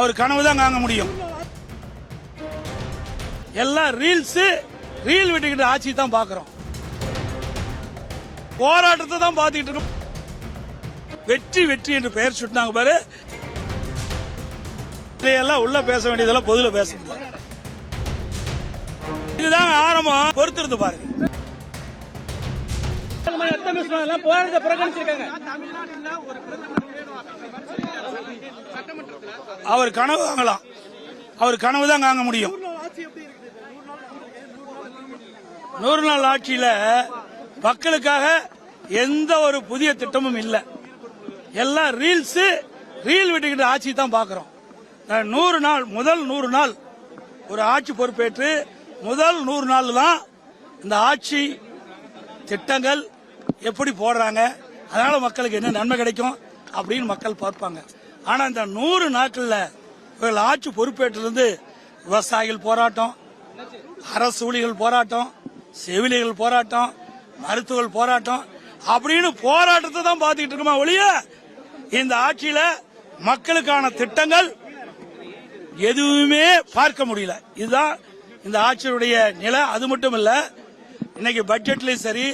அவர் கனவு தான் காங்க முடியும். எல்லாம் ரீல் விட்டுக்கிட்டு ஆட்சி தான் பாக்குறோம். போராட்டத்தை தான் பார்த்துக்கிட்டு இருக்கோம். வெற்றி வெற்றி என்று பெயர் சுட்டினாங்க பாரு. இதையெல்லாம் உள்ள பேச வேண்டியதெல்லாம் பொதுல பேச முடியாது. இதுதான் ஆரம்பம். பொறுத்திருந்து பாருங்க. அவர் கனவு வாங்கலாம். அவர் கனவு தான் காங்க முடியும். 100 நாள் ஆட்சியில மக்களுக்காக எந்த ஒரு புதிய திட்டமும் இல்லை. எல்லாம் ரீல் விட்டுக்கிட்டு ஆட்சி தான் பாக்குறோம். 100 நாள் முதல் 100 நாள் ஒரு ஆட்சி பொறுப்பேற்று முதல் 100 நாள் தான் இந்த ஆட்சி திட்டங்கள் எப்படி போடுறாங்க, அதனால மக்களுக்கு என்ன நன்மை கிடைக்கும் அப்படின்னு மக்கள் பார்ப்பாங்க. ஆனா இந்த 100 நாட்கள்ல இவர்கள் ஆட்சி பொறுப்பேற்றிலிருந்து விவசாயிகள் போராட்டம், அரசு ஊழியர்கள் போராட்டம், செவிலியர்கள் போராட்டம், மருத்துவர்கள் போராட்டம் அப்படின்னு போராட்டத்தை தான் பார்த்துக்கிட்டு இருக்கோமா ஒழிய இந்த ஆட்சியில மக்களுக்கான திட்டங்கள் எதுவுமே பார்க்க முடியல. இதுதான் இந்த ஆட்சியுடைய நிலை. அது மட்டும் இல்ல, இன்னைக்கு பட்ஜெட்லயும் சரி,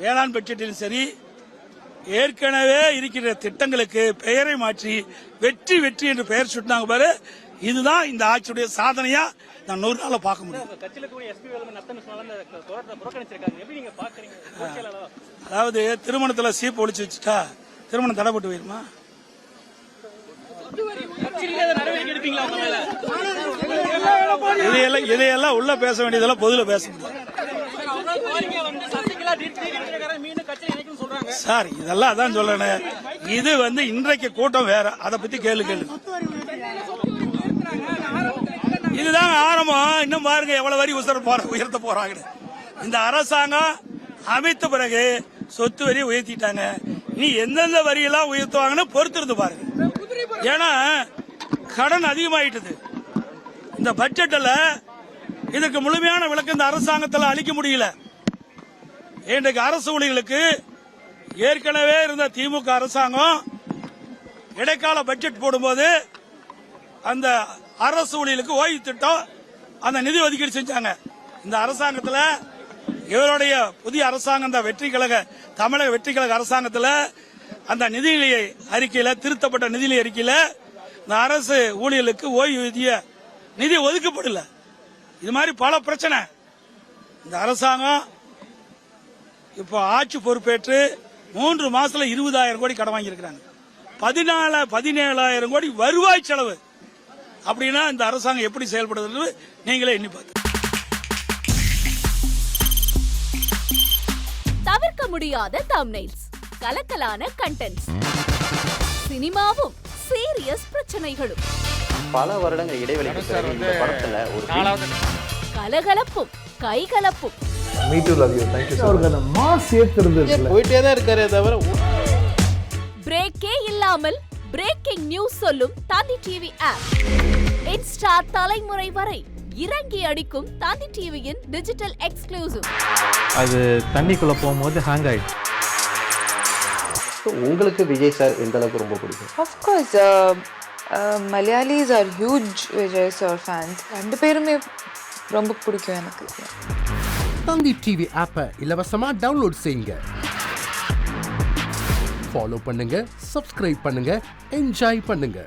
வேளாண் பட்ஜெட்டிலும் சரி, ஏற்கனவே இருக்கிற திட்டங்களுக்கு பெயரை மாற்றி வெற்றி வெற்றி என்று பெயர் சுட்டினாங்க பாரு. இதுதான் இந்த ஆட்சியுடைய சாதனையா நான் 100 நாள பார்க்க முடியும். அதாவது திருமணத்துல சீப்பு ஒழிச்சு வச்சுட்டா திருமணம் தடைப்பட்டு போயிருமா? இதையெல்லாம் உள்ள பேச வேண்டியதெல்லாம் பொதுல பேச முடியாது சார். இதெல்லாம் அதான் சொல்லணும். இது இன்றைக்கு கூட்டம் வேற, அதை பத்தி கேளு. இதுதான் ஆரம்பம். இன்னும் பாருங்க எவ்வளவு வரி உயர்த்த போறாங்க. இந்த அரசாங்கம் அமைத்த பிறகு சொத்து வரி உயர்த்திட்டாங்க. நீ எந்தெந்த வரியெல்லாம் உயர்த்துவாங்கன்னு பொறுத்திருந்து பாருங்க. ஏன்னா கடன் அதிகமாயிட்டது. இந்த பட்ஜெட்ல இதுக்கு முழுமையான விளக்கம் இந்த அரசாங்கத்தில் அளிக்க முடியல. இன்றைக்கு அரசு ஊழியர்களுக்கு ஏற்கனவே இருந்த திமுக அரசாங்கம் இடைக்கால பட்ஜெட் போடும்போது அந்த அரசு ஊழியர்களுக்கு ஓய்வு திட்டம் அந்த நிதி ஒதுக்கீடு செஞ்சாங்க. இந்த அரசாங்கத்தில் இவருடைய புதிய அரசாங்கம் தமிழக வெற்றி கழக அரசாங்கத்தில் அந்த நிதிநிலை அறிக்கையில, திருத்தப்பட்ட நிதிநிலை அறிக்கையில இந்த அரசு ஊழியர்களுக்கு ஓய்வூதிய நிதி ஒதுக்கப்படல. இது மாதிரி பல பிரச்சனை. இந்த அரசாங்கம் இப்போ ஆட்சி பொறுப்பேற்று 3 மாசத்துல 20,000 கோடி கடன் வாங்கியிருக்கிறாங்க. 17,000 கோடி வருவாய் செலவு. அப்படின்னா இந்த அரசாங்கம் எப்படி செயல்படுறது நீங்களே எண்ணி பார்த்து. தவிர்க்க முடியாத தம்ப்நெயில்ஸ், கலக்கலான கண்டென்ட்ஸ், சினிமாவும் சீரியஸ் பிரச்சனைகளும், பல வருடங்கள் இடைவெளிக்கு பிறகு இந்த படத்துல ஒரு கலகலப்பும் கைகலப்பும். Me too, love you. Thank you so much. அவர்களை மாஸ் ஏத்துறது போயிட்டே தான் இருக்காரே தவிர பிரேக்கே இல்லாமல் பிரேக்கிங் நியூஸ் சொல்லும் தந்தி டிவி ஆப். இன்ஸ்டா தலைமுறை வரை இறங்கி அடிக்கும் தந்தி டிவியின் டிஜிட்டல் எக்ஸ்க்ளூசிவ். அது தண்ணிக்குள்ள போகும்போது ஹேங் ஆயிடுச்சு. உங்களுக்கு விஜய் சார் எந்த அளவுக்கு ரொம்ப பிடிக்கும்? Of course, Malayalis are huge Vijay sir fans. ரெண்டு பேருமே ரொம்ப பிடிக்கும் எனக்கு. தந்தி டிவி ஆப்பை இலவசமா டவுன்லோட் செய்யுங்க. ஃபாலோ பண்ணுங்க, சப்ஸ்கிரைப் பண்ணுங்க, என்ஜாய் பண்ணுங்க.